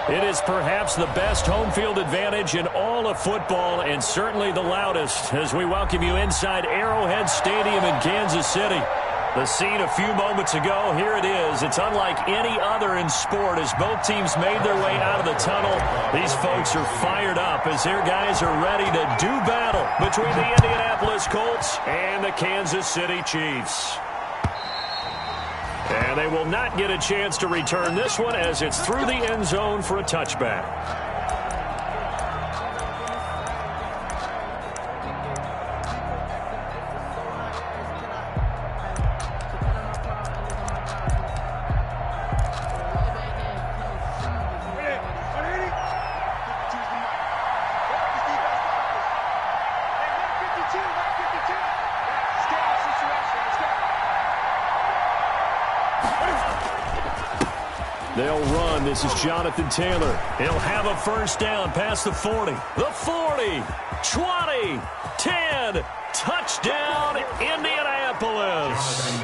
It is perhaps the best home field advantage in all of football, and certainly the loudest, as we welcome you inside Arrowhead Stadium in Kansas City. The scene a few moments ago, here it is. It's unlike any other in sport as both teams made their way out of the tunnel. These folks are fired up as their guys are ready to do battle between the Indianapolis Colts and the Kansas City Chiefs. And they will not get a chance to return this one as it's through the end zone for a touchback. They'll run. This is Jonathan Taylor. He'll have a first down past the 40. The 40, 20, 10. Touchdown, Indianapolis.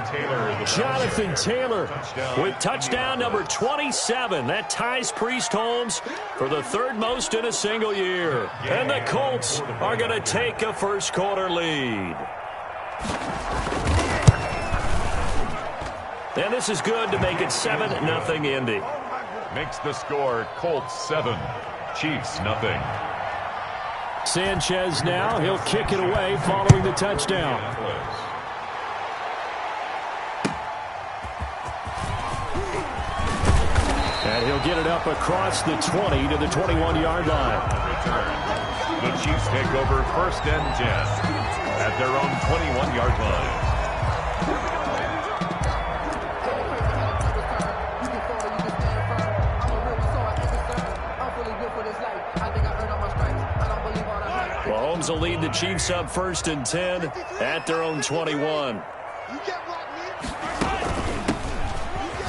Jonathan Taylor with touchdown number 27. That ties Priest Holmes for the third most in a single year. And the Colts are going to take a first quarter lead. And this is good to make it 7-0 Indy. Makes the score Colts 7, Chiefs 0. Sanchez now. He'll kick it away following the touchdown. And he'll get it up across the 20 to the 21-yard line. The Chiefs take over 1st and 10 at their own 21-yard line. Mahomes will lead the Chiefs up 1st and 10 at their own 21.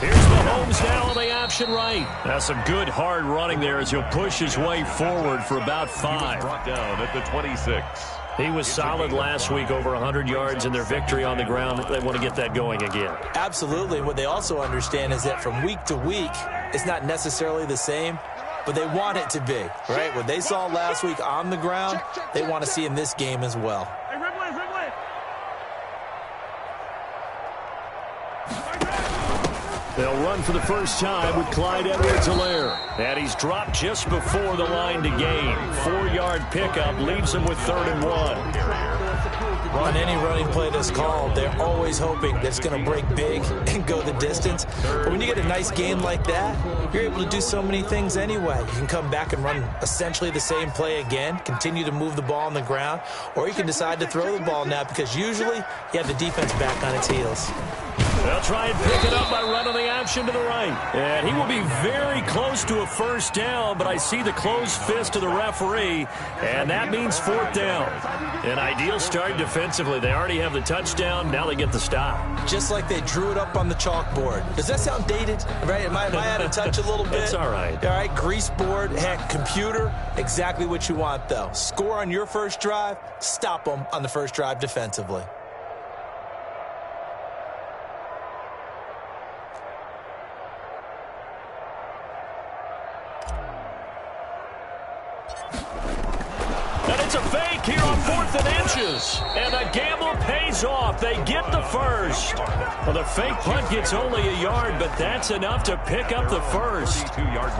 Here's Mahomes now on the option right. That's some good hard running there as he'll push his way forward for about 5. Brought down at the 26. He was solid last week, over 100 yards in their victory on the ground. They want to get that going again. Absolutely. What they also understand is that from week to week, it's not necessarily the same, but they want it to be, right? What they saw last week on the ground, they want to see in this game as well. They'll run for the first time with Clyde Edwards-Helaire. And he's dropped just before the line to gain. 4-yard pickup leaves him with 3rd and 1. On any running play that's called, they're always hoping that it's going to break big and go the distance. But when you get a nice game like that, you're able to do so many things anyway. You can come back and run essentially the same play again, continue to move the ball on the ground, or you can decide to throw the ball now because usually you have the defense back on its heels. They'll try and pick it up by running the option to the right. And he will be very close to a first down, but I see the closed fist of the referee, and that means 4th down. An ideal start defensively. They already have the touchdown. Now they get the stop. Just like they drew it up on the chalkboard. Does that sound dated? Right? Am I out of touch a little bit? It's all right. All right, grease board, heck, computer, exactly what you want, though. Score on your first drive, stop them on the first drive defensively. It's a fake here on 4th and inches. And the gamble pays off. They get the first. Well, the fake punt gets only a yard, but that's enough to pick up the first.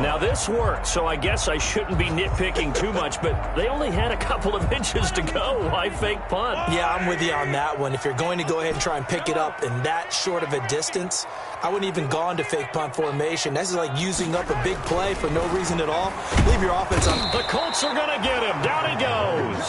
Now, this worked, so I guess I shouldn't be nitpicking too much, but they only had a couple of inches to go. Why fake punt? Yeah, I'm with you on that one. If you're going to go ahead and try and pick it up in that short of a distance, I wouldn't even go into fake punt formation. This is like using up a big play for no reason at all. Leave your offense on. The Colts are going to get him. Down he goes.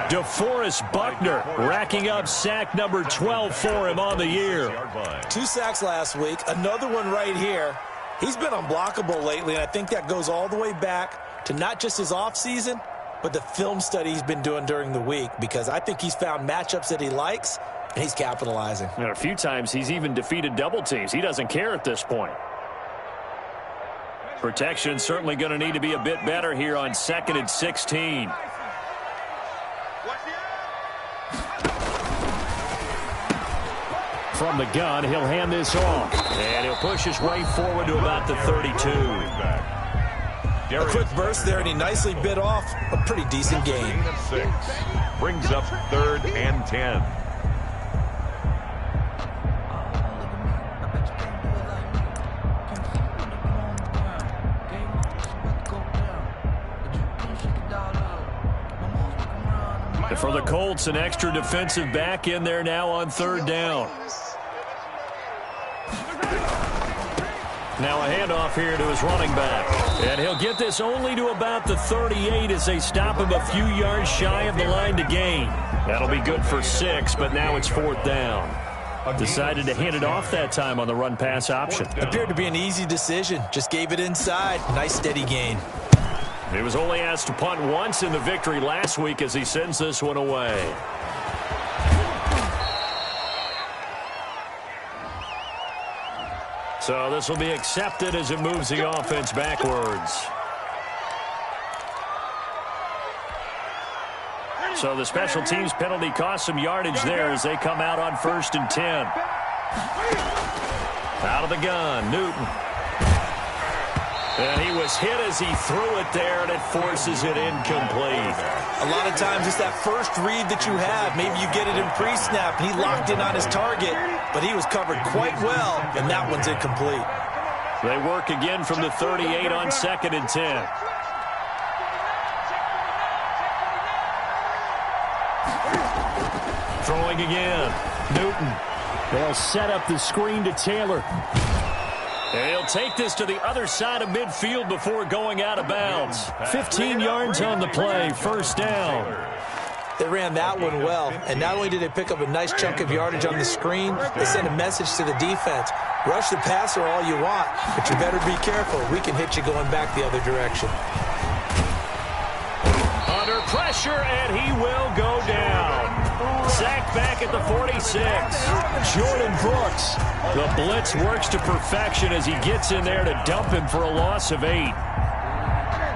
DeForest Buckner racking up sack number 12 for him on the year. 2 sacks last week. Another one right here. He's been unblockable lately, and I think that goes all the way back to not just his offseason, but the film study he's been doing during the week, because I think he's found matchups that he likes, and he's capitalizing. And a few times he's even defeated double teams. He doesn't care at this point. Protection certainly going to need to be a bit better here on 2nd and 16. From the gun, he'll hand this off. And he'll push his way forward to about the 32. A quick burst there, and he nicely bit off a pretty decent gain. Gain of 6. Brings up 3rd and 10. And for the Colts, an extra defensive back in there now on 3rd down. Now a handoff here to his running back. And he'll get this only to about the 38 as they stop him a few yards shy of the line to gain. That'll be good for 6, but now it's 4th down. Decided to hand it off that time on the run-pass option. Appeared to be an easy decision. Just gave it inside. Nice steady gain. He was only asked to punt once in the victory last week as he sends this one away. So this will be accepted as it moves the offense backwards. So the special teams penalty cost some yardage there as they come out on 1st and 10. Out of the gun, Newton. And he was hit as he threw it there, and it forces it incomplete. A lot of times it's that first read that you have. Maybe you get it in pre-snap, and he locked in on his target, but he was covered quite well, and that one's incomplete. They work again from the 38 on 2nd and 10. Throwing again. Newton. They'll set up the screen to Taylor. And he'll take this to the other side of midfield before going out of bounds. 15 yards on the play, 1st down. They ran that one well, and not only did they pick up a nice chunk of yardage on the screen, they sent a message to the defense. Rush the passer all you want, but you better be careful. We can hit you going back the other direction. Under pressure, and he will go down. Sacked back at the 46. Jordan Brooks. The blitz works to perfection as he gets in there to dump him for a loss of 8.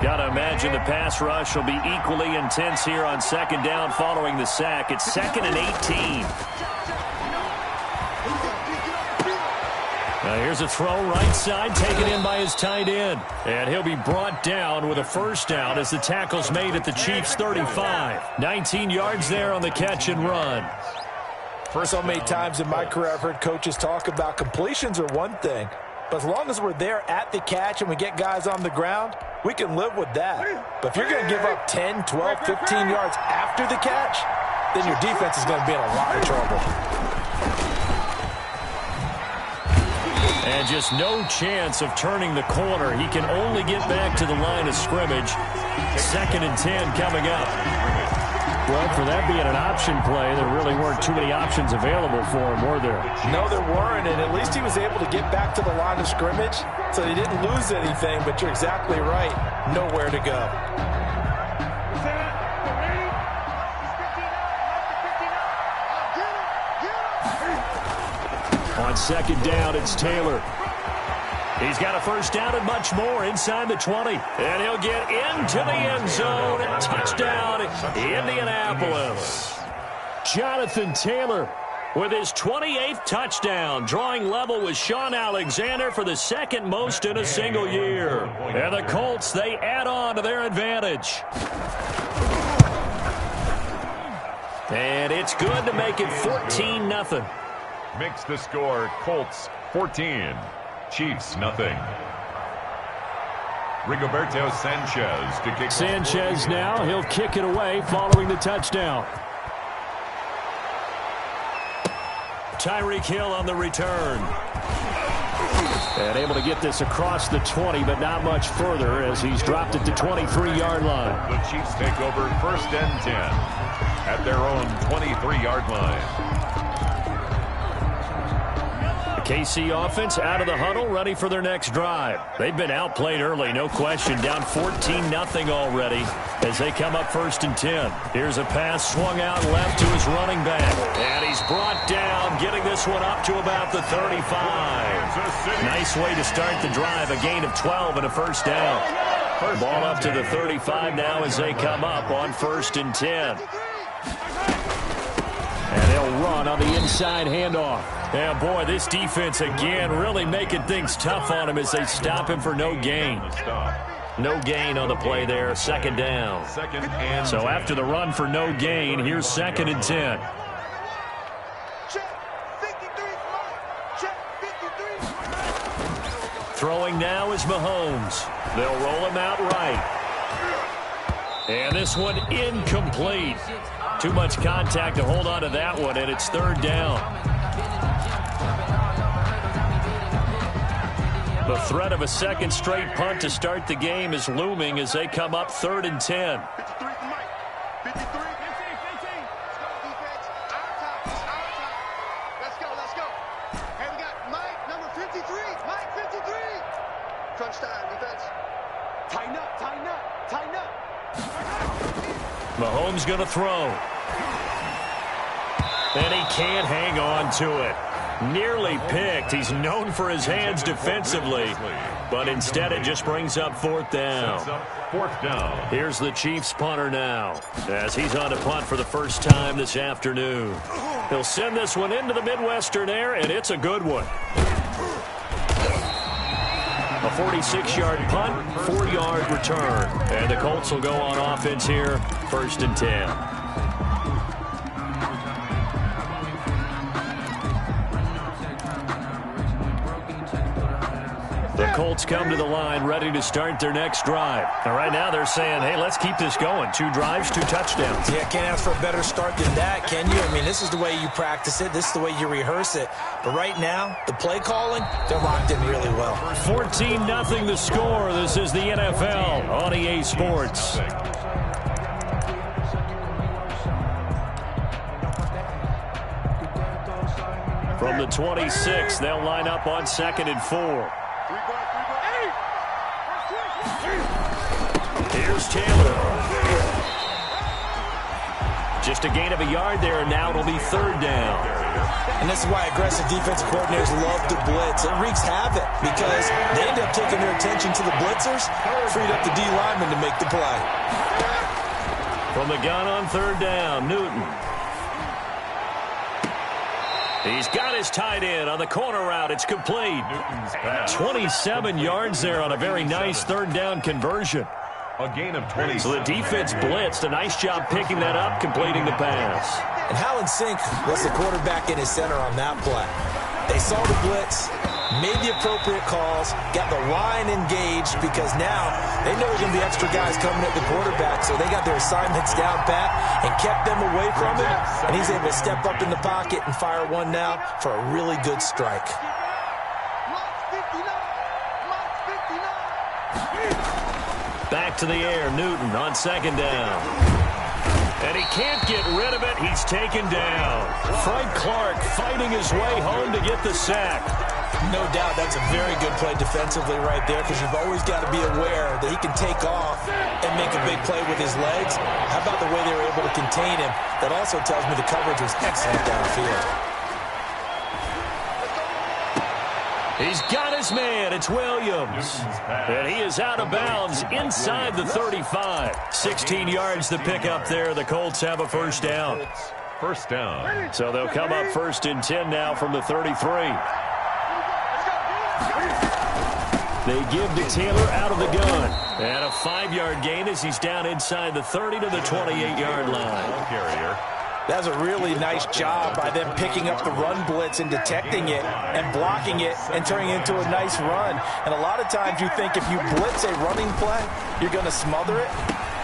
Got to imagine the pass rush will be equally intense here on 2nd down following the sack. It's 2nd and 18. Now here's a throw right side, taken in by his tight end. And he'll be brought down with a 1st down as the tackle's made at the Chiefs' 35. 19 yards there on the catch and run. First, so many times in my career I've heard coaches talk about completions are one thing, but as long as we're there at the catch and we get guys on the ground, we can live with that. But if you're going to give up 10, 12, 15 yards after the catch, then your defense is going to be in a lot of trouble. And just no chance of turning the corner. He can only get back to the line of scrimmage. 2nd and 10 coming up. Well, for that being an option play, there really weren't too many options available for him, were there? No, there weren't, and at least he was able to get back to the line of scrimmage, so he didn't lose anything, but you're exactly right. Nowhere to go. On 2nd down, it's Taylor. He's got a 1st down and much more inside the 20. And he'll get into the end zone. Touchdown, Indianapolis. Jonathan Taylor with his 28th touchdown, drawing level with Sean Alexander for the 2nd most in a single year. And the Colts, they add on to their advantage. And it's good to make it 14-0. Makes the score Colts 14. Chiefs nothing. Rigoberto Sanchez to kick. Sanchez now, he'll kick it away following the touchdown. Tyreek Hill on the return. And able to get this across the 20, but not much further as he's dropped it to 23-yard line. The Chiefs take over 1st and 10 at their own 23-yard line. KC offense out of the huddle, ready for their next drive. They've been outplayed early, no question. Down 14-0 already as they come up 1st and 10. Here's a pass swung out left to his running back. And he's brought down, getting this one up to about the 35. Nice way to start the drive. A gain of 12 and a 1st down. Ball up to the 35 now as they come up on 1st and 10. And they'll run on the inside handoff. Yeah, boy, this defense again really making things tough on him as they stop him for no gain. No gain on the play there, second down. So after the run for no gain, here's 2nd and 10. Throwing now is Mahomes. They'll roll him out right. And this one incomplete. Too much contact to hold on to that one, and it's 3rd down. The threat of a second straight punt to start the game is looming as they come up 3rd and 10. Mahomes going to throw. And he can't hang on to it. Nearly picked. He's known for his hands defensively. But instead it just brings up 4th down. 4th down. Here's the Chiefs punter now as he's on to punt for the first time this afternoon. He'll send this one into the Midwestern air, and it's a good one. A 46-yard punt, 4-yard return. And the Colts will go on offense here, 1st and 10. The Colts come to the line ready to start their next drive. And right now they're saying, hey, let's keep this going. 2 drives, 2 touchdowns. Yeah, can't ask for a better start than that, can you? I mean, this is the way you practice it. This is the way you rehearse it. But right now, the play calling, they're locked in really well. 14-0 the score. This is the NFL on EA Sports. From the 26, they'll line up on 2nd and 4. Here's Taylor. Just a gain of a yard there, and now it'll be 3rd down. And this is why aggressive defensive coordinators love to blitz. It wreaks havoc because they end up taking their attention to the blitzers, freed up the D lineman to make the play. From the gun on 3rd down, Newton. He's got his tight end on the corner route. It's complete. 27 yards there on a very nice 3rd down conversion. A gain of 20. So the defense blitzed. A nice job picking that up, completing the pass. And how in sync was the quarterback in his center on that play? They saw the blitz, made the appropriate calls, got the line engaged because now they know there's going to be extra guys coming at the quarterback, so they got their assignments down pat and kept them away from him, and he's able to step up in the pocket and fire one now for a really good strike. Back to the air, Newton on 2nd down. And he can't get rid of it. He's taken down. Frank Clark fighting his way home to get the sack. No doubt that's a very good play defensively right there because you've always got to be aware that he can take off and make a big play with his legs. How about the way they were able to contain him? That also tells me the coverage was excellent downfield. He's got his man. It's Williams. And he is out of bounds inside the 35. 16 yards to pick up there. The Colts have a 1st down. 1st down. So they'll come up 1st and 10 now from the 33. They give to Taylor out of the gun. And a 5-yard gain as he's down inside the 30 to the 28-yard line. Carrier. That was a really nice job by them picking up the run blitz and detecting it and blocking it and turning it into a nice run. And a lot of times you think if you blitz a running play, you're going to smother it.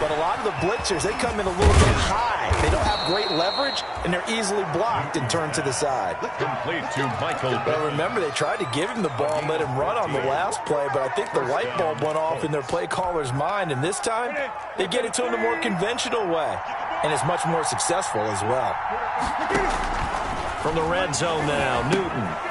But a lot of the blitzers, they come in a little bit high. They don't have great leverage, and they're easily blocked and turned to the side. Complete to Michael. Well, remember, they tried to give him the ball and let him run on the last play, but I think the light bulb went off in their play caller's mind, and this time they get it to him the more conventional way, and it's much more successful as well. From the red zone now, Newton.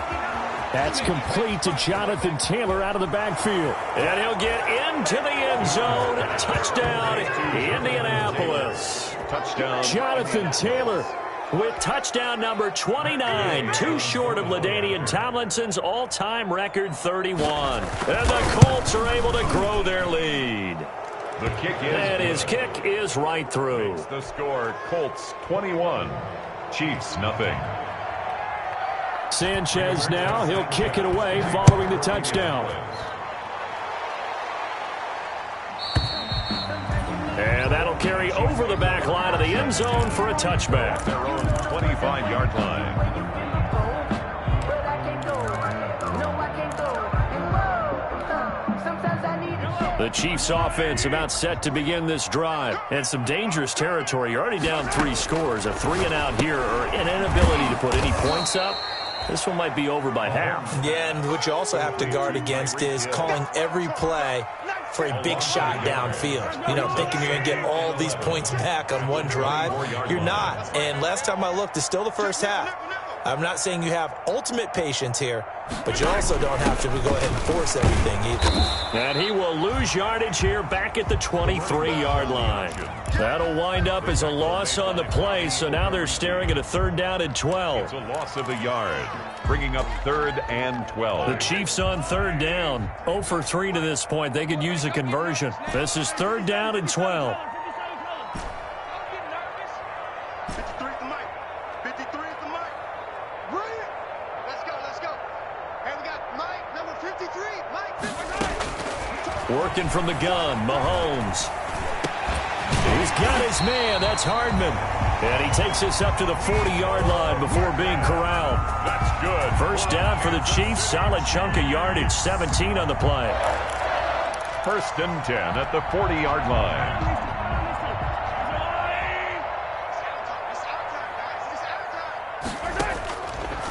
That's complete to Jonathan Taylor out of the backfield. And he'll get into the end zone. Touchdown, Indianapolis. Touchdown. Jonathan Taylor with touchdown number 29, too short of LaDainian Tomlinson's all-time record 31. And the Colts are able to grow their lead. The kick is. And his kick is right through. Makes the score, Colts 21, Chiefs nothing. Sanchez now, he'll kick it away following the touchdown. over the back line of the end zone for a touchback. Their own 25-yard line. The Chiefs offense about set to begin this drive. And some dangerous territory. You're already down 3 scores. A 3-and-out here or an inability to put any points up. This one might be over by half. Yeah, and what you also have to guard against is calling every play for a big shot downfield. You know, thinking you're going to get all these points back on one drive. You're not. And last time I looked, it's still the first half. I'm not saying you have ultimate patience here, but you also don't have to go ahead and force everything either. And he will lose yardage here back at the 23-yard line. That'll wind up as a loss on the play, so now they're staring at a 3rd down and 12. It's a loss of a yard, bringing up 3rd and 12. The Chiefs on 3rd down. 0 for 3 to this point. They could use a conversion. This is 3rd down and 12. Working from the gun, Mahomes. He's got his man. That's Hardman. And he takes us up to the 40-yard line before being corralled. That's good. 1st down for the Chiefs. Solid chunk of yardage. 17 on the play. 1st and 10 at the 40-yard line.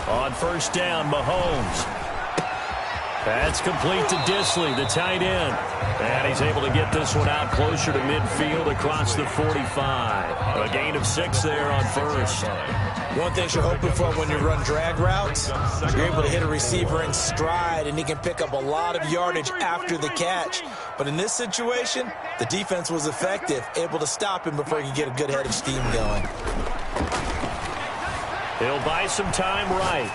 On 1st down, Mahomes. That's complete to Disley, the tight end. And he's able to get this one out closer to midfield across the 45. A gain of 6 there on 1st. One thing you're hoping for when you run drag routes, you're able to hit a receiver in stride, and he can pick up a lot of yardage after the catch. But in this situation, the defense was effective, able to stop him before he could get a good head of steam going. He'll buy some time right.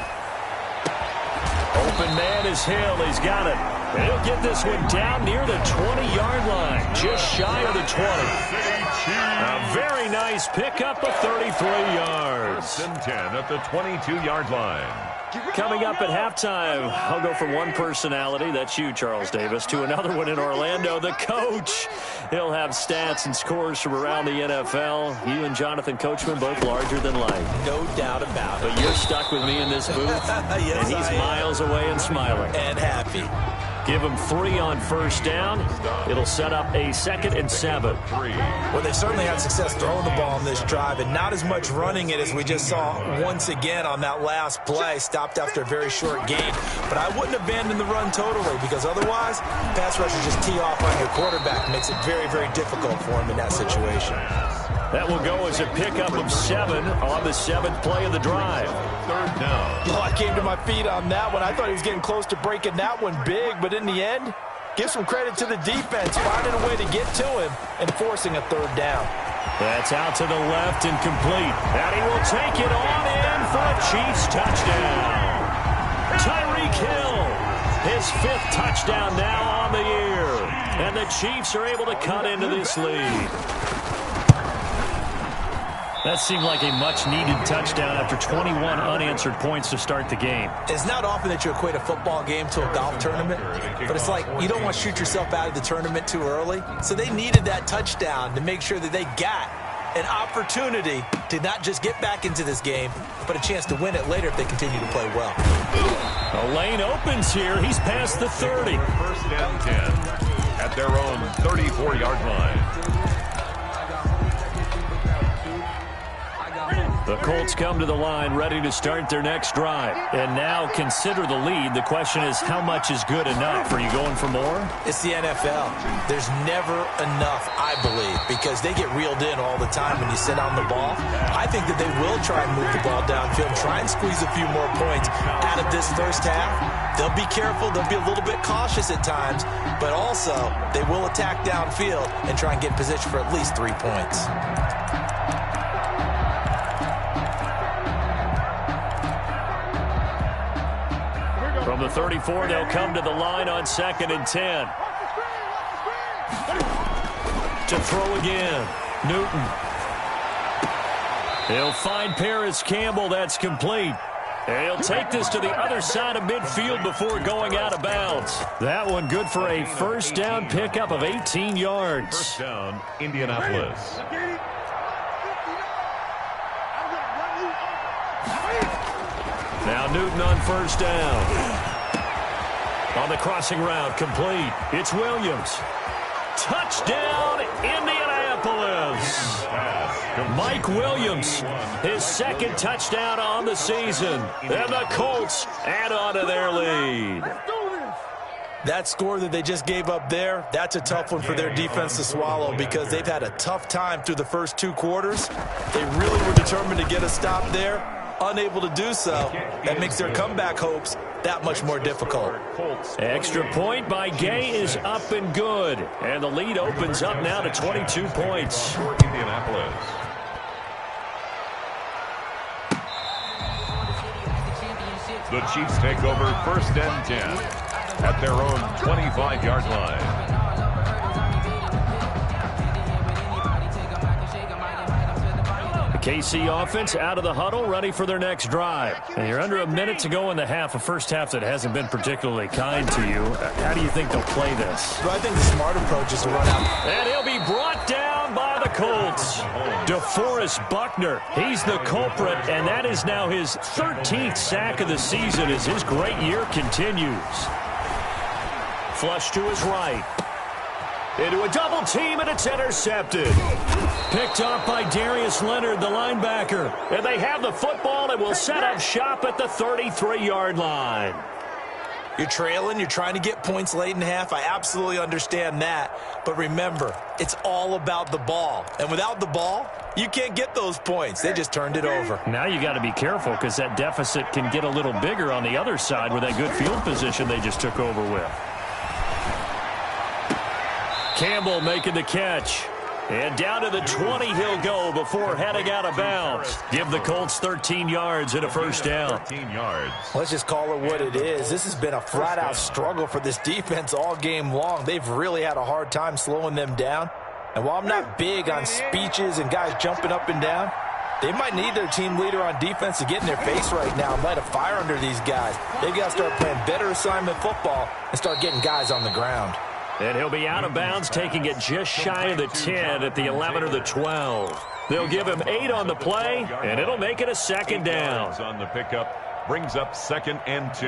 Open man is Hill. He's got it. And he'll get this one down near the 20-yard line, just shy of the 20. A very nice pickup of 33 yards. 1st and 10 at the 22-yard line. Coming up at halftime, I'll go from one personality, that's you, Charles Davis, to another one in Orlando, the coach. He'll have stats and scores from around the NFL. You and Jonathan Coachman both larger than life. No doubt about it. But you're stuck with me in this booth, yes, and he's miles away and smiling. And happy. Give him 3 on 1st down. It'll set up a 2nd and 7. Well, they certainly had success throwing the ball on this drive, and not as much running it as we just saw once again on that last play, stopped after a very short gain. But I wouldn't abandon the run totally, because otherwise, pass rushers just tee off on your quarterback. Makes it very, very difficult for him in that situation. That will go as a pickup of 7 on the 7th play of the drive. 3rd down. Oh, I came to my feet on that one. I thought he was getting close to breaking that one big, but in the end, give some credit to the defense, finding a way to get to him and forcing a 3rd down. That's out to the left and complete. And he will take it on in for a Chiefs touchdown. Tyreek Hill, his 5th touchdown now on the year. And the Chiefs are able to cut into this lead. That seemed like a much-needed touchdown after 21 unanswered points to start the game. It's not often that you equate a football game to a golf tournament, but it's like you don't want to shoot yourself out of the tournament too early. So they needed that touchdown to make sure that they got an opportunity to not just get back into this game, but a chance to win it later if they continue to play well. The lane opens here. He's past the 30. 1st and 10 at their own 34-yard line. The Colts come to the line ready to start their next drive. And now consider the lead. The question is, how much is good enough? Are you going for more? It's the NFL. There's never enough, I believe, because they get reeled in all the time when you sit on the ball. I think that they will try and move the ball downfield, try and squeeze a few more points out of this 1st half. They'll be careful. They'll be a little bit cautious at times, but also they will attack downfield and try and get in position for at least 3 points. From the 34, they'll come to the line on 2nd and 10. To throw again, Newton. He'll find Paris Campbell. That's complete. And he'll take this to the other side of midfield before going out of bounds. That one good for a 1st down pickup of 18 yards. 1st down, Indianapolis. Now Newton on first down. On the crossing route, complete. It's Williams. Touchdown, Indianapolis. Mike Williams, his second touchdown on the season. And the Colts add on to their lead. That score that they just gave up there, that's a tough one for their defense to swallow because they've had a tough time through the first 2 quarters. They really were determined to get a stop there, unable to do so. That makes their comeback hopes that much more difficult. Extra point by Gay is up and good. And the lead opens up now to 22 points. Indianapolis. The Chiefs take over 1st and 10 at their own 25-yard line. The KC offense out of the huddle, ready for their next drive. And you're under a minute to go in the half, a first half that hasn't been particularly kind to you. How do you think they'll play this? Well, I think the smart approach is to run out. And he'll be brought down by the Colts. DeForest Buckner, he's the culprit, and that is now his 13th sack of the season as his great year continues. Flush to his right. Into a double team, and it's intercepted. Picked off by Darius Leonard, the linebacker. And they have the football and will set up shop at the 33-yard line. You're trailing, you're trying to get points late in half. I absolutely understand that. But remember, it's all about the ball. And without the ball, you can't get those points. They just turned it over. Now you got to be careful because that deficit can get a little bigger on the other side with that good field position they just took over with. Campbell making the catch. And down to the 20 he'll go before heading out of bounds. Give the Colts 13 yards and a first down. 13 yards. Let's just call it what it is. This has been a flat-out struggle for this defense all game long. They've really had a hard time slowing them down. And while I'm not big on speeches and guys jumping up and down, they might need their team leader on defense to get in their face right now and light a fire under these guys. They've got to start playing better assignment football and start getting guys on the ground. And he'll be out of bounds, taking it just shy of the 10 at the 11 or the 12. They'll give him 8 on the play, and it'll make it a second down. On the pickup, brings up 2nd and 2.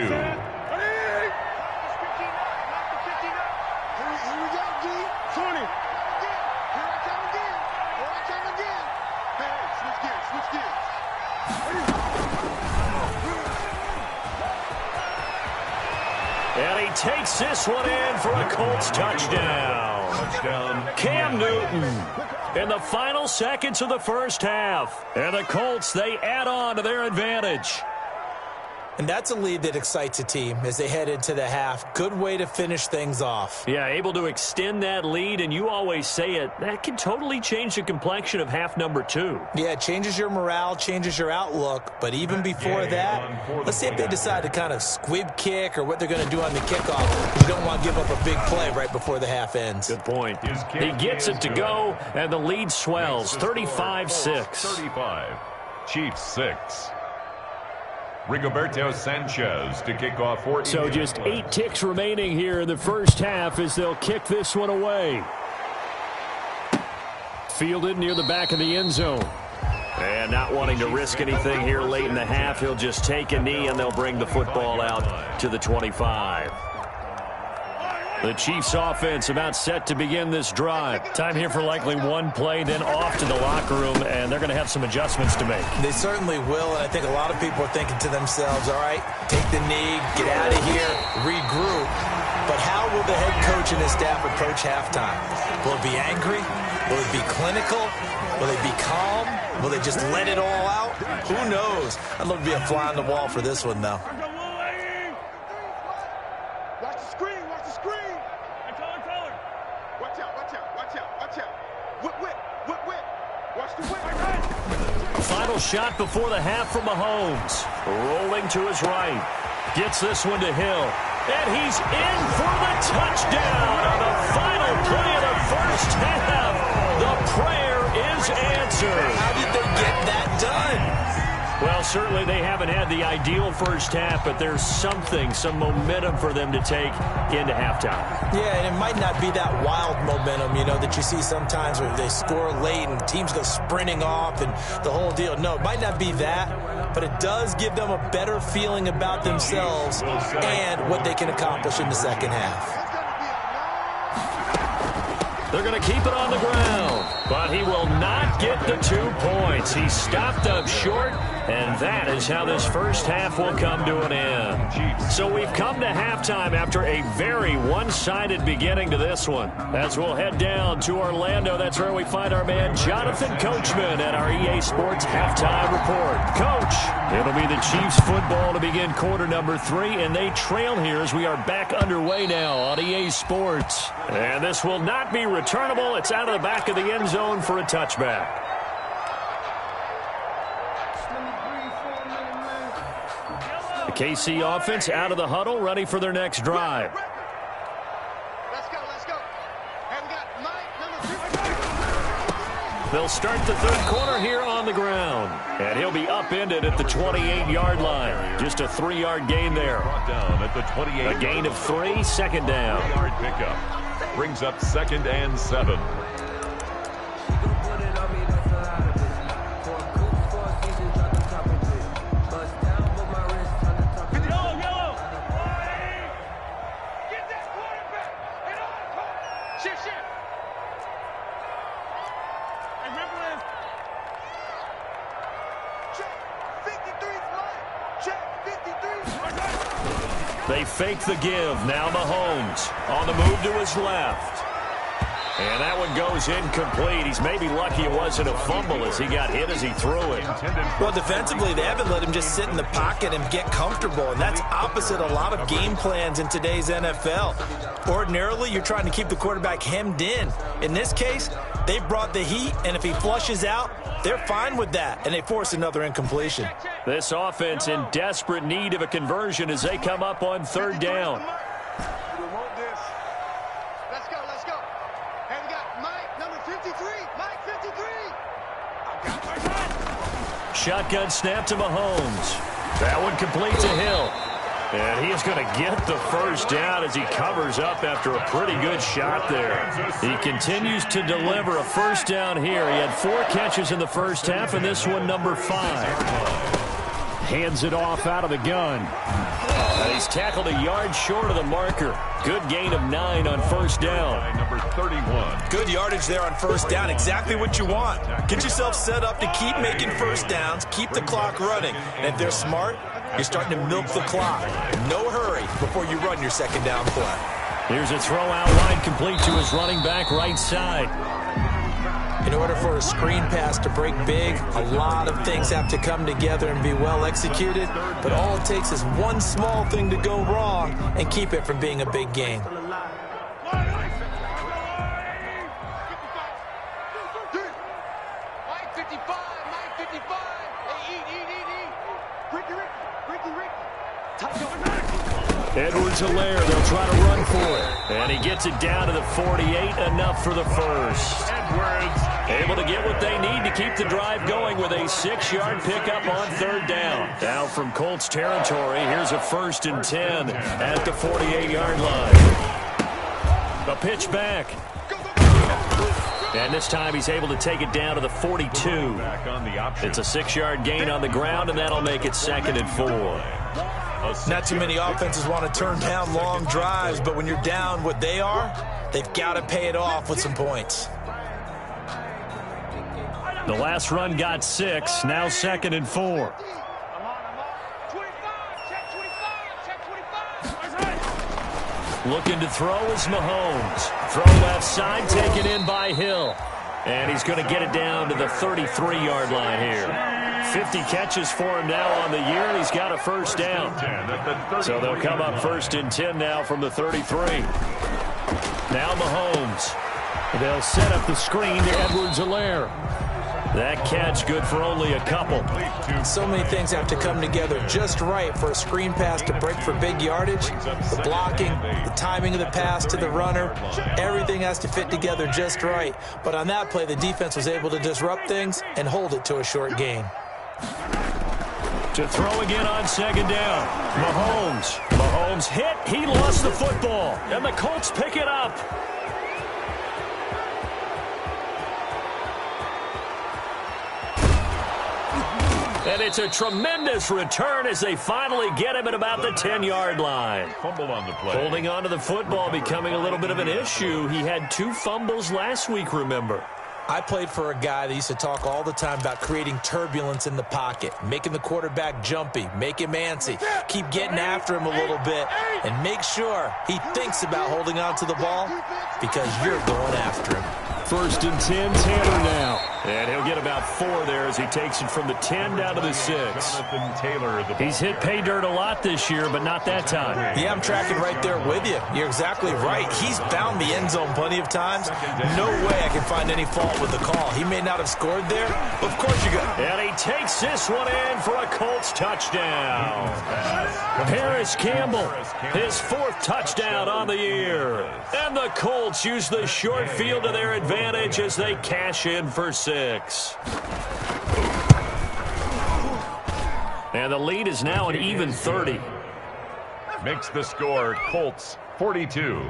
And he takes this one in for a Colts touchdown. Cam Newton in the final seconds of the first half. And the Colts, they add on to their advantage. And that's a lead that excites a team as they head into the half. Good way to finish things off. Yeah, able to extend that lead, and you always say it, that can totally change the complexion of half number 2. Yeah, it changes your morale, changes your outlook. But even before that, let's see if they decide to kind of squib kick or what they're going to do on the kickoff. You don't want to give up a big play right before the half ends. Good point. He gets it to go, and the lead swells, 35-6. 35. Chiefs 6. Rigoberto Sanchez to kick off for So just 8 ticks remaining here in the first half as they'll kick this one away. Fielded near the back of the end zone. And not wanting to risk anything here late in the half, he'll just take a knee and they'll bring the football out to the 25. The Chiefs offense about set to begin this drive. Time here for likely one play, then off to the locker room, and they're going to have some adjustments to make. They certainly will, and I think a lot of people are thinking to themselves, all right, take the knee, get out of here, regroup. But how will the head coach and his staff approach halftime? Will it be angry? Will it be clinical? Will they be calm? Will they just let it all out? Who knows? I'd love to be a fly on the wall for this one, though. Final shot before the half from Mahomes. Rolling to his right. Gets this one to Hill. And he's in for the touchdown on the final play of the first half. The prayer is answered. How did they get that done? Well, certainly they haven't had the ideal first half, but there's some momentum for them to take into halftime. Yeah, and it might not be that wild momentum, that you see sometimes where they score late and teams go sprinting off and the whole deal. No, it might not be that, but it does give them a better feeling about themselves and what they can accomplish in the second half. They're going to keep it on the ground, but he will not get the 2 points. He stopped up short, and that is how this first half will come to an end. So we've come to halftime after a very one-sided beginning to this one. As we'll head down to Orlando, that's where we find our man Jonathan Coachman at our EA Sports Halftime Report. Coach, it'll be the Chiefs football to begin quarter number 3, and they trail here as we are back underway now on EA Sports. And this will not be returnable. It's out of the back of the end zone for a touchback. The KC offense out of the huddle, ready for their next drive. Let's go. And we got Mike, number 2. They'll start the third quarter here on the ground. And he'll be upended at the 28-yard line. Just a 3-yard gain there. Brought down at the 28. A gain of 3, second down. 3-yard pickup. Brings up 2nd and 7. They fake the give. Now Mahomes on the move to his left. And that one goes incomplete. He's maybe lucky it wasn't a fumble as he got hit as he threw it. Well, defensively, they haven't let him just sit in the pocket and get comfortable, and that's opposite a lot of game plans in today's NFL. Ordinarily, you're trying to keep the quarterback hemmed in. In this case, they brought the heat, and if he flushes out, they're fine with that, and they force another incompletion. This offense in desperate need of a conversion as they come up on third down. Let's go. And we got Mike, number 53. Mike, 53. Shotgun snap to Mahomes. That one complete to Hill. And he is going to get the first down as he covers up after a pretty good shot there. He continues to deliver a first down here. He had 4 catches in the first half, and this one number 5. Hands it off out of the gun. And he's tackled a yard short of the marker. Good gain of 9 on first down. Number 31. Good yardage there on first down. Exactly what you want. Get yourself set up to keep making first downs, keep the clock running. And if they're smart, you're starting to milk the clock. No hurry before you run your second down play. Here's a throw out wide complete to his running back right side. In order for a screen pass to break big, a lot of things have to come together and be well executed. But all it takes is one small thing to go wrong and keep it from being a big gain. Edwards-Helaire, they'll try to run for it. And he gets it down to the 48, enough for the first. Edwards able to get what they need to keep the drive going with a 6-yard pickup on third down. Now from Colts territory, here's a 1st and 10 at the 48-yard line. A pitch back. And this time he's able to take it down to the 42. back on the option. It's a 6-yard gain on the ground, and that'll make it 2nd and 4. Not too many offenses want to turn down long drives, but when you're down what they are, they've got to pay it off with some points. The last run got 6, now 2nd and 4. Looking to throw is Mahomes. Throw left side, taken in by Hill. And he's going to get it down to the 33-yard line here. 50 catches for him now on the year, and he's got a first down. So they'll come up 1st and 10 now from the 33. Now Mahomes. They'll set up the screen to Edwards-Helaire. That catch good for only a couple. So many things have to come together just right for a screen pass to break for big yardage. The blocking, the timing of the pass to the runner, everything has to fit together just right. But on that play, the defense was able to disrupt things and hold it to a short gain. To throw again on second down. Mahomes hit. He lost the football. And the Colts pick it up. And it's a tremendous return as they finally get him at about the 10-yard line. Fumble on the play. Holding on to the football becoming a little bit of an issue. He had 2 fumbles last week, remember. I played for a guy that used to talk all the time about creating turbulence in the pocket, making the quarterback jumpy, make him antsy, keep getting after him a little bit, and make sure he thinks about holding on to the ball because you're going after him. 1st and 10, Taylor now. And he'll get about 4 there as he takes it from the 10 down to the 6. He's hit pay dirt a lot this year, but not that time. Yeah, I'm tracking right there with you. You're exactly right. He's found the end zone plenty of times. No way I can find any fault with the call. He may not have scored there, but of course you got. And he takes this one in for a Colts touchdown. Harris Campbell, his 4th touchdown on the year. And the Colts use the short field to their advantage as they cash in for 6. And the lead is now an even 30. Makes the score Colts 42,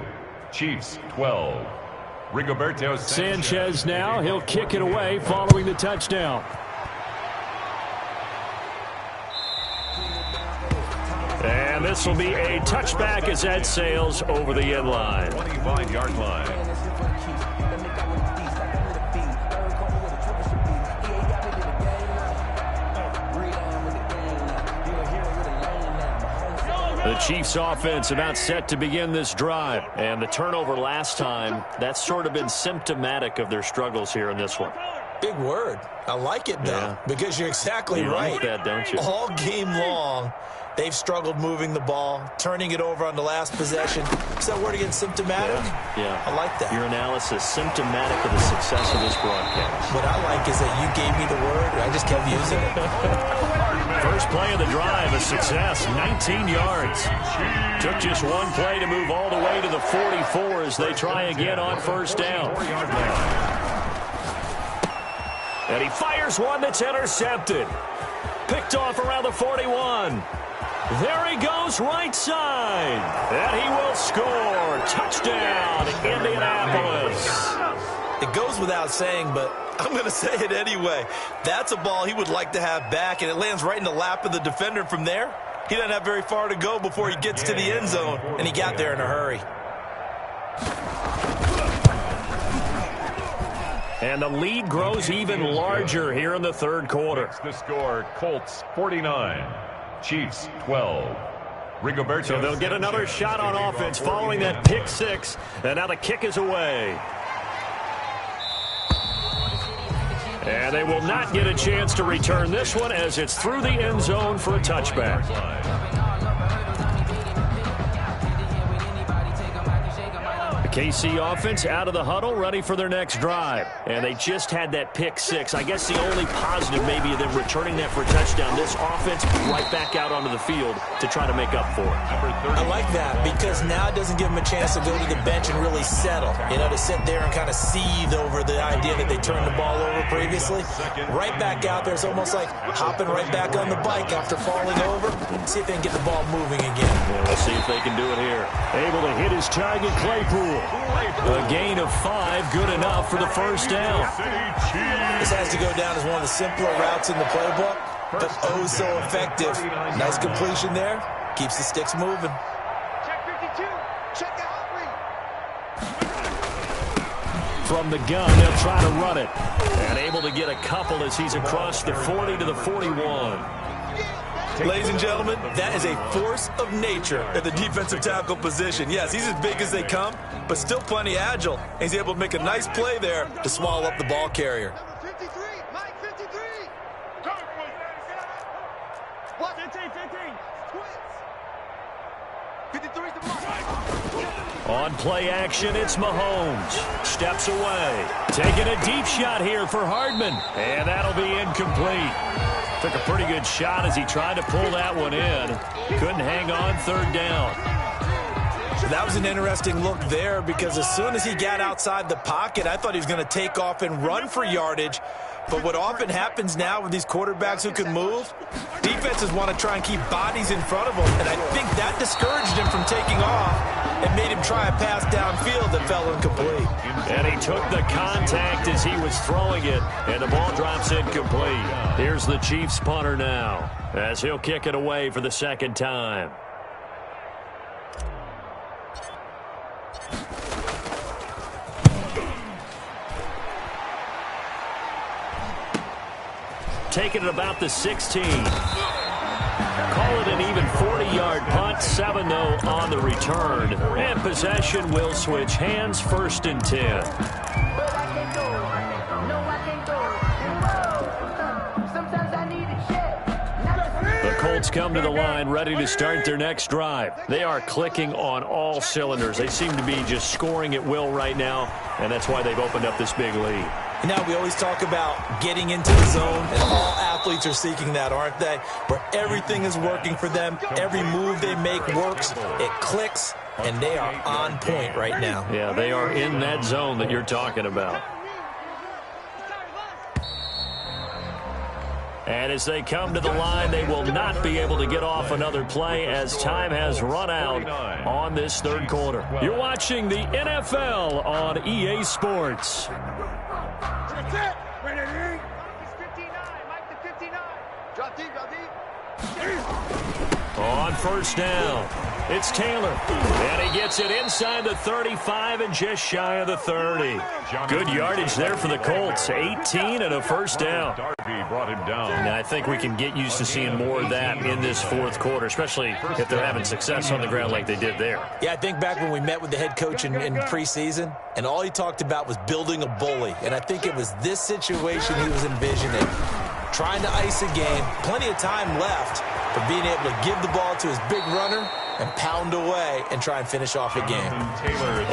Chiefs 12. Rigoberto Sanchez now. He'll kick it away following the touchdown. And this will be a touchback as that sails over the end line. 25-yard line. The Chiefs offense about set to begin this drive. And the turnover last time, that's sort of been symptomatic of their struggles here in this one. Big word. I like it, though, because you're exactly right. Like that, don't you? All game long, they've struggled moving the ball, turning it over on the last possession. Is that word again, symptomatic? Yeah. I like that. Your analysis, symptomatic of the success of this broadcast. What I like is that you gave me the word, and I just kept using it. First play of the drive, a success, 19 yards. Took just one play to move all the way to the 44 as they try again on 1st down. And he fires one that's intercepted. Picked off around the 41. There he goes right side. And he will score. Touchdown, Indianapolis. It goes without saying, but I'm going to say it anyway. That's a ball he would like to have back, and it lands right in the lap of the defender from there. He doesn't have very far to go before he gets to the end zone, and he got there in a hurry. And the lead grows even larger here in the 3rd quarter. Makes the score Colts 49, Chiefs 12. Rigoberto. So they'll get another shot on offense following that pick 6, and now the kick is away. And they will not get a chance to return this one as it's through the end zone for a touchback. KC offense out of the huddle, ready for their next drive. And they just had that pick 6. I guess the only positive maybe of them returning that for a touchdown. This offense right back out onto the field to try to make up for it. I like that because now it doesn't give them a chance to go to the bench and really settle. You know, to sit there and kind of seethe over the idea that they turned the ball over previously. Right back out there. It's almost like hopping right back on the bike after falling over. See if they can get the ball moving again. Yeah, we'll see if they can do it here. Able to hit his target, Claypool. A gain of 5, good enough for the 1st down. This has to go down as one of the simpler routes in the playbook, but oh so effective. Nice completion there. Keeps the sticks moving. Check 52. Check the hot read. From the gun, they'll try to run it. And able to get a couple as he's across the 40 to the 41. Ladies and gentlemen, that is a force of nature at the defensive tackle position. Yes, he's as big as they come, but still plenty agile. And he's able to make a nice play there to swallow up the ball carrier. Number 53, Mike 53. What? 15. Twins. 53's the mark. On play action, it's Mahomes. Steps away. Taking a deep shot here for Hardman. And that'll be incomplete. Took a pretty good shot as he tried to pull that one in. Couldn't hang on 3rd down. That was an interesting look there because as soon as he got outside the pocket, I thought he was going to take off and run for yardage. But what often happens now with these quarterbacks who can move, defenses want to try and keep bodies in front of them, and I think that discouraged him from taking off and made him try a pass downfield that fell incomplete. And he took the contact as he was throwing it, and the ball drops incomplete. Here's the Chiefs punter now, as he'll kick it away for the second time. Taking it about the 16. Call it an even 40-yard punt, 7 though on the return. And possession will switch hands, 1st and 10. The Colts come to the line ready to start their next drive. They are clicking on all cylinders. They seem to be just scoring at will right now, and that's why they've opened up this big lead. Now, we always talk about getting into the zone, and all athletes are seeking that, aren't they? Where everything is working for them, every move they make works, it clicks, and they are on point right now. Yeah, they are in that zone that you're talking about. And as they come to the line, they will not be able to get off another play as time has run out on this third quarter. You're watching the NFL on EA Sports. That's it. Ready? He's 59. Mike the 59. Drop deep, drop deep. On 1st down, it's Taylor. And he gets it inside the 35 and just shy of the 30. Good yardage there for the Colts. 18 and a 1st down. Darby brought him down. And I think we can get used to seeing more of that in this 4th quarter, especially if they're having success on the ground like they did there. Yeah, I think back when we met with the head coach in preseason, and all he talked about was building a bully. And I think it was this situation he was envisioning. Trying to ice a game, plenty of time left, but being able to give the ball to his big runner and pound away and try and finish off a game.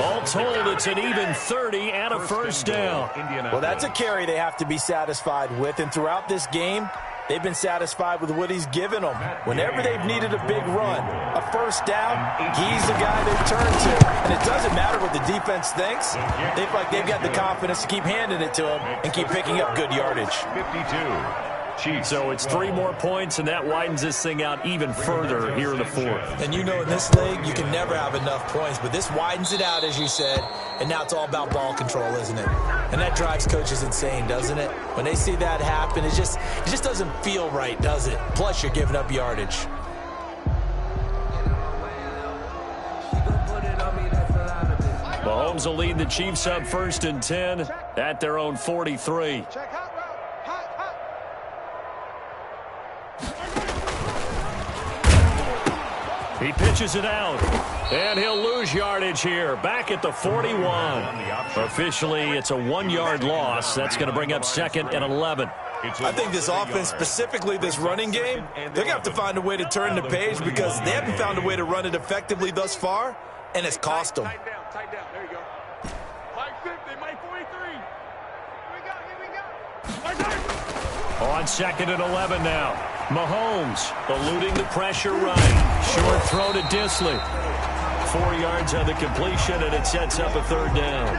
All told, it's an even 30 and a 1st down. Well, that's a carry they have to be satisfied with, and throughout this game, they've been satisfied with what he's given them. Whenever they've needed a big run, a 1st down, he's the guy they've turned to. And it doesn't matter what the defense thinks. They feel like they've got the confidence to keep handing it to him and keep picking up good yardage. 52. Chiefs. So it's 3 more points, and that widens this thing out even further here in the 4th. And you know in this league, you can never have enough points, but this widens it out, as you said, and now it's all about ball control, isn't it? And that drives coaches insane, doesn't it? When they see that happen, it just doesn't feel right, does it? Plus, you're giving up yardage. Mahomes will lead the Chiefs up 1st and 10 at their own 43. Check hot route. Hot, hot. He pitches it out, and he'll lose yardage here. Back at the 41. Officially, it's a 1-yard loss. That's going to bring up 2nd and 11. I think this offense, specifically this running game, they're going to have to find a way to turn the page because they haven't found a way to run it effectively thus far, and it's cost them. Tight down, tight down. There you go. Mike 50, Mike 43. Here we go. Mike 30. On 2nd and 11 now. Mahomes eluding the pressure right. Short throw to Disley. 4 yards on the completion, and it sets up a 3rd down.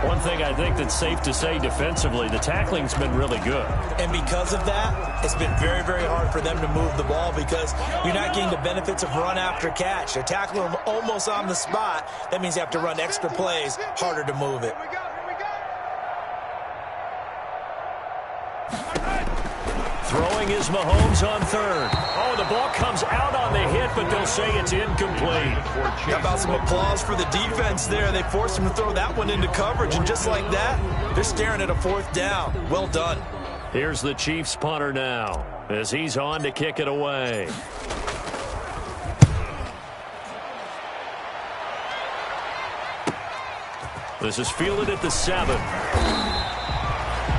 One thing I think that's safe to say defensively, the tackling's been really good. And because of that, it's been very, very hard for them to move the ball because you're not getting the benefits of run after catch. They're tackling them almost on the spot. That means you have to run extra plays, harder to move it. Here we go. Throwing is Mahomes on 3rd. Oh, the ball comes out on the hit, but they'll say it's incomplete. How about some applause for the defense there? They forced him to throw that one into coverage, and just like that, they're staring at a 4th down. Well done. Here's the Chiefs punter now as he's on to kick it away. This is fielded at the 7.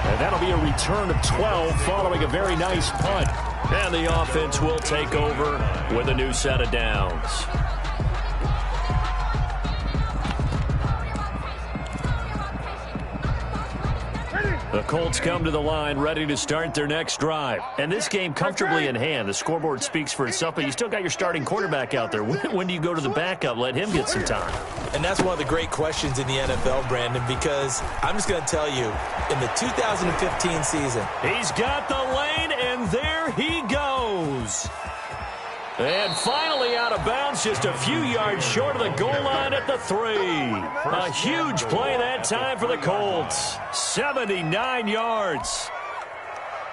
And that'll be a return of 12 following a very nice punt. And the offense will take over with a new set of downs. Ready? The Colts come to the line ready to start their next drive. And this game comfortably in hand. The scoreboard speaks for itself, but you still got your starting quarterback out there. When do you go to the backup? Let him get some time. And that's one of the great questions in the NFL, Brandon, because I'm just going to tell you, in the 2015 season. He's got the lane, and there he goes. And finally out of bounds, just a few yards short of the goal line at the 3. A huge play that time for the Colts. 79 yards.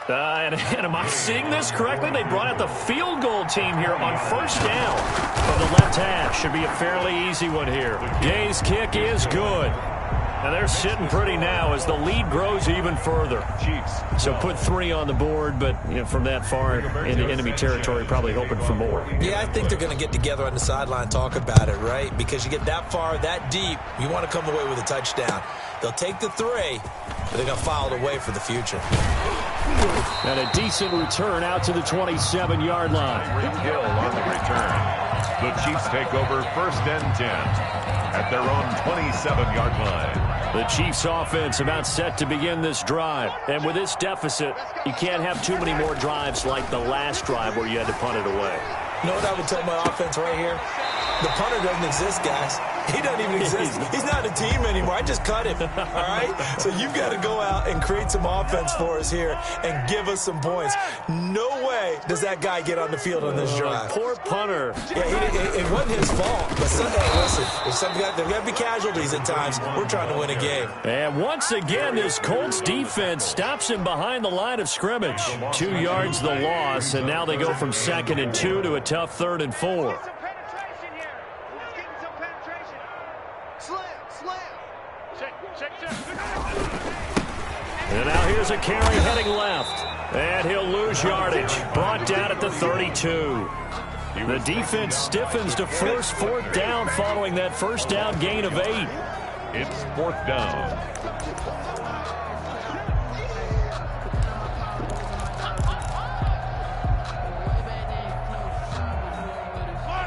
And am I seeing this correctly? They brought out the field goal team here on first down from the left half. Should be a fairly easy one here. Gay's kick is good. And they're sitting pretty now as the lead grows even further. So put 3 on the board, but from that far into enemy territory, probably hoping for more. Yeah, I think they're going to get together on the sideline and talk about it, right? Because you get that far, that deep, you want to come away with a touchdown. They'll take the 3, but they're going to file it away for the future. And a decent return out to the 27-yard line. Hill on the return. The Chiefs take over 1st and 10 at their own 27-yard line. The Chiefs offense about set to begin this drive. And with this deficit, you can't have too many more drives like the last drive where you had to punt it away. You know what I would tell my offense right here? The punter doesn't exist, guys. He doesn't even exist. He's not a team anymore. I just cut him, all right? So you've got to go out and create some offense for us here and give us some points. No way does that guy get on the field on this drive. Poor punter. Yeah, it wasn't his fault. But hey, listen, there's got to be casualties at times. We're trying to win a game. And once again, this Colts defense stops him behind the line of scrimmage. 2 yards the loss, and now they go from 2nd and 2 to a tough 3rd and 4. And now here's a carry heading left. And he'll lose yardage. Brought down at the 32. The defense stiffens to force 4th down following that first down gain of 8. It's 4th down.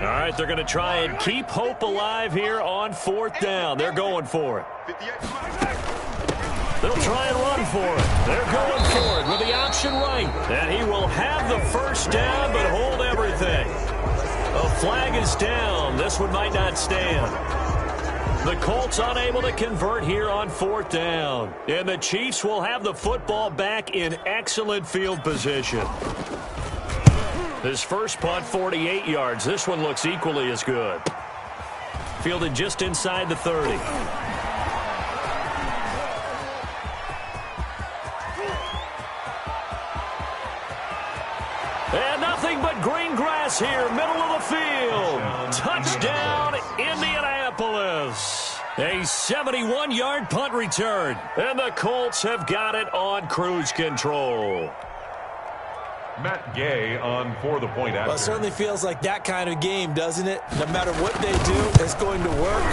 All right, they're going to try and keep hope alive here on 4th down. They're going for it. They'll try and run for it. They're going for it with the option right. And he will have the first down but hold everything. A flag is down. This one might not stand. The Colts unable to convert here on 4th down. And the Chiefs will have the football back in excellent field position. His first punt, 48 yards. This one looks equally as good. Fielded just inside the 30. And nothing but green grass here, middle of the field. Touchdown, Indianapolis. A 71-yard punt return. And the Colts have got it on cruise control. Matt Gay on for the point after. Well, it certainly feels like that kind of game, doesn't it? No matter what they do, it's going to work.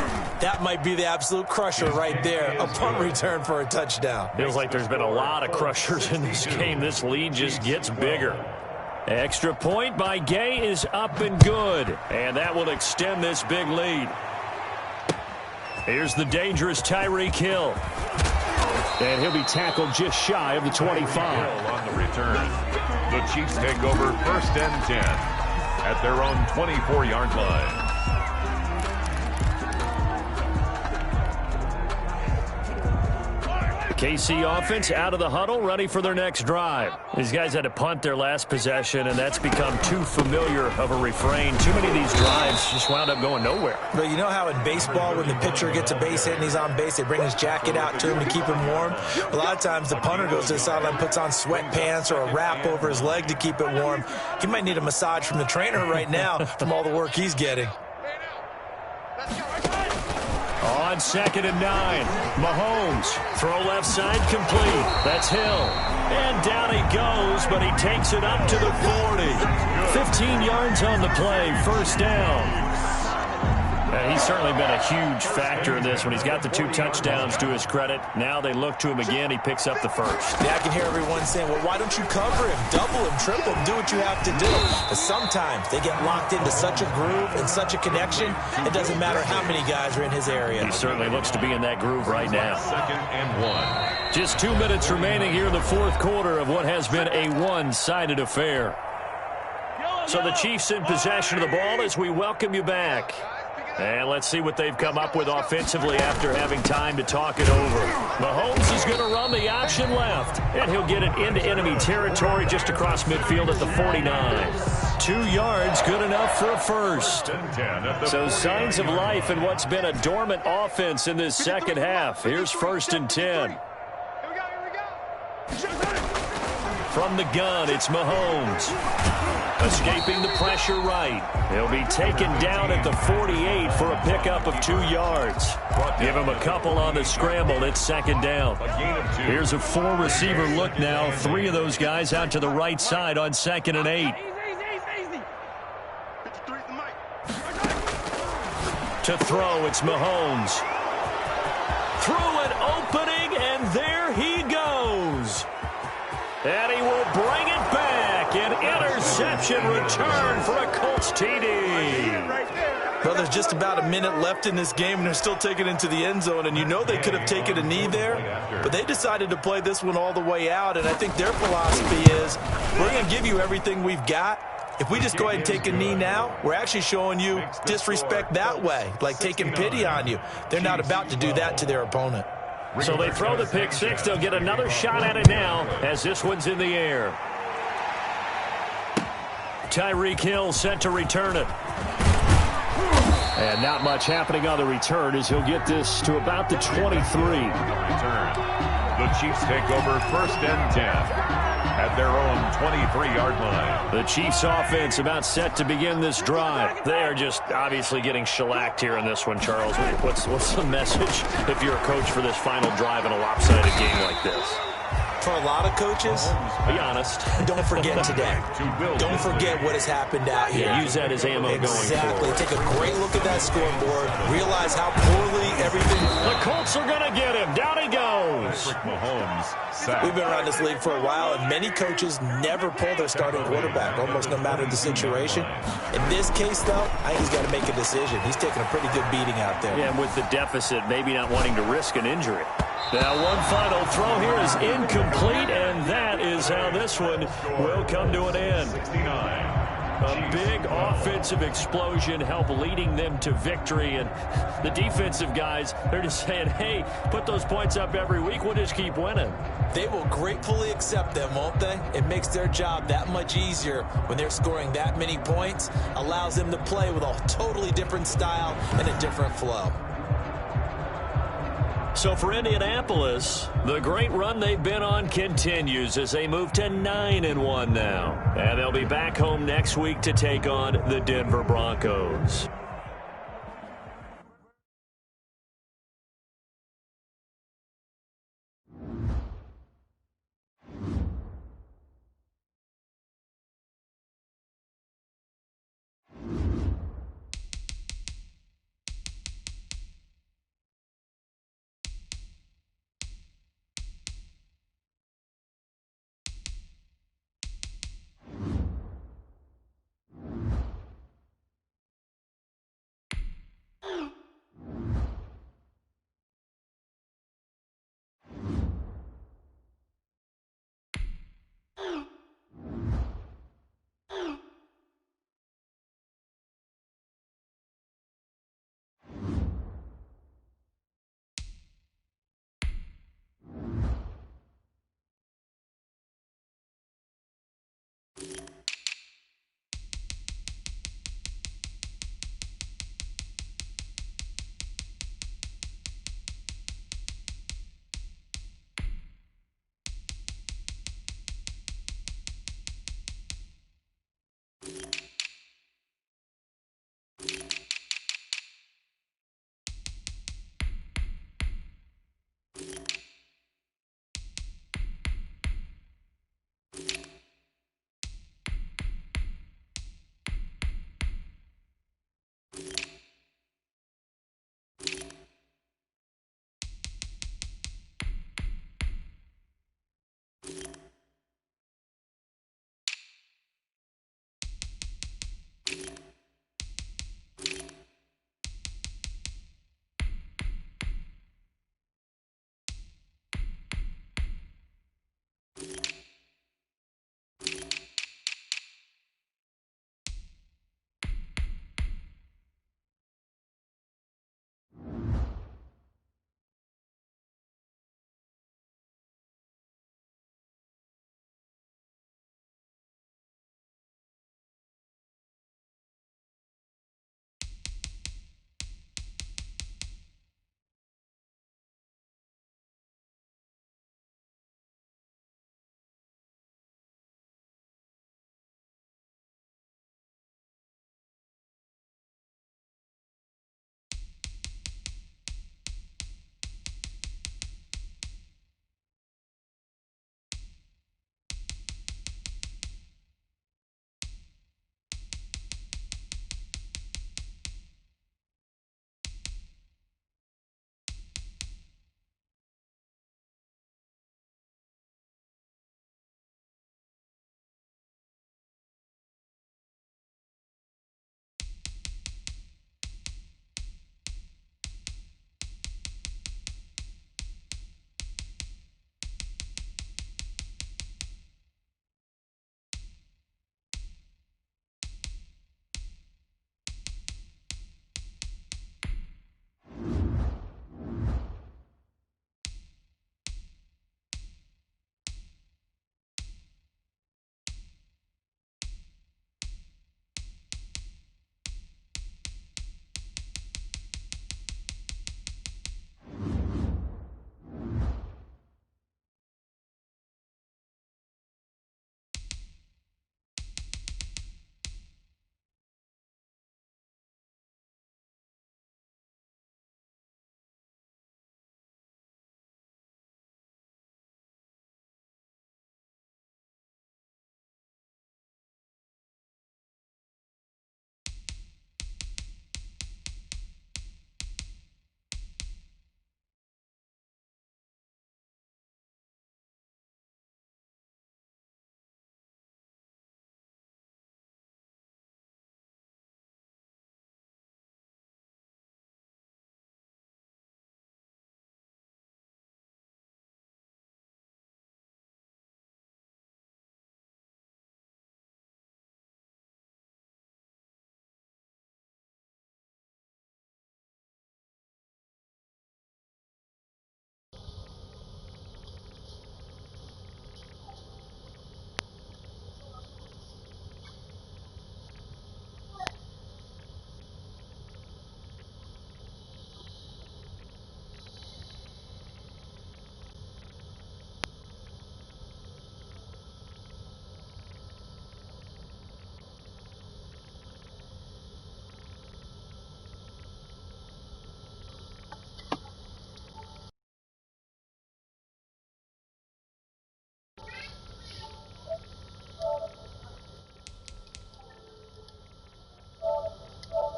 That might be the absolute crusher right there. A punt return for a touchdown. Feels like there's been a lot of crushers in this game. This lead just gets bigger. Extra point by Gay is up and good. And that will extend this big lead. Here's the dangerous Tyreek Hill. And he'll be tackled just shy of the 25. Hill on the return. The Chiefs take over 1st and 10 at their own 24-yard line. KC offense out of the huddle, ready for their next drive. These guys had to punt their last possession, and that's become too familiar of a refrain. Too many of these drives just wound up going nowhere. But you know how in baseball, when the pitcher gets a base hit and he's on base, they bring his jacket out to him to keep him warm? A lot of times the punter goes to the sideline, puts on sweatpants or a wrap over his leg to keep it warm. He might need a massage from the trainer right now from all the work he's getting. On 2nd and 9, Mahomes, throw left side complete. That's Hill. And down he goes, but he takes it up to the 40. 15 yards on the play, first down. He's certainly been a huge factor in this when he's got the 2 touchdowns to his credit. Now they look to him again. He picks up the first. Yeah, I can hear everyone saying, well, why don't you cover him, double him, triple him, do what you have to do. But sometimes they get locked into such a groove and such a connection, it doesn't matter how many guys are in his area. He certainly looks to be in that groove right now. 2nd and 1. Just 2 minutes remaining here in the fourth quarter of what has been a one-sided affair. So the Chiefs in possession of the ball as we welcome you back. And let's see what they've come up with offensively after having time to talk it over. Mahomes is going to run the option left, and he'll get it into enemy territory just across midfield at the 49. 2 yards, good enough for a first. So signs of life in what's been a dormant offense in this second half. Here's 1st and 10. From the gun, it's Mahomes. Escaping the pressure right. He'll be taken down at the 48 for a pickup of 2 yards. Give him a couple on the scramble. It's 2nd down. Here's a 4-receiver look now. 3 of those guys out to the right side on 2nd and 8. To throw, it's Mahomes. Through an opening, and there he goes. And he will bring it back. An interception return for a Colts TD. Well, there's just about a minute left in this game, and they're still taking it into the end zone. And you know they could have taken a knee there, but they decided to play this one all the way out. And I think their philosophy is, we're going to give you everything we've got. If we just go ahead and take a knee now, we're actually showing you disrespect that way, like taking pity on you. They're not about to do that to their opponent. So they throw the pick six. They'll get another shot at it now as this one's in the air. Tyreek Hill set to return it. And not much happening on the return as he'll get this to about the 23. The Chiefs take over 1st and 10 at their own 23-yard line. The Chiefs offense about set to begin this drive. They are just obviously getting shellacked here in this one, Charles. What's the message if you're a coach for this final drive in a lopsided game like this? For a lot of coaches, be honest. Don't forget today. Don't forget what has happened out here. Yeah, use that as ammo going forward. Exactly. Take a great look at that scoreboard. Realize how poorly everything. The Colts are going to get him. Down he goes. We've been around this league for a while, and many coaches never pull their starting quarterback, almost no matter the situation. In this case, though, I think he's got to make a decision. He's taking a pretty good beating out there. Yeah, and with the deficit, maybe not wanting to risk an injury. Now one final throw here is incomplete, and that is how this one will come to an end. A big offensive explosion helped leading them to victory, and the defensive guys, they're just saying, hey, put those points up every week, we'll just keep winning. They will gratefully accept them, won't they? It makes their job that much easier when they're scoring that many points, allows them to play with a totally different style and a different flow. So for Indianapolis, the great run they've been on continues as they move to 9-1 now. And they'll be back home next week to take on the Denver Broncos.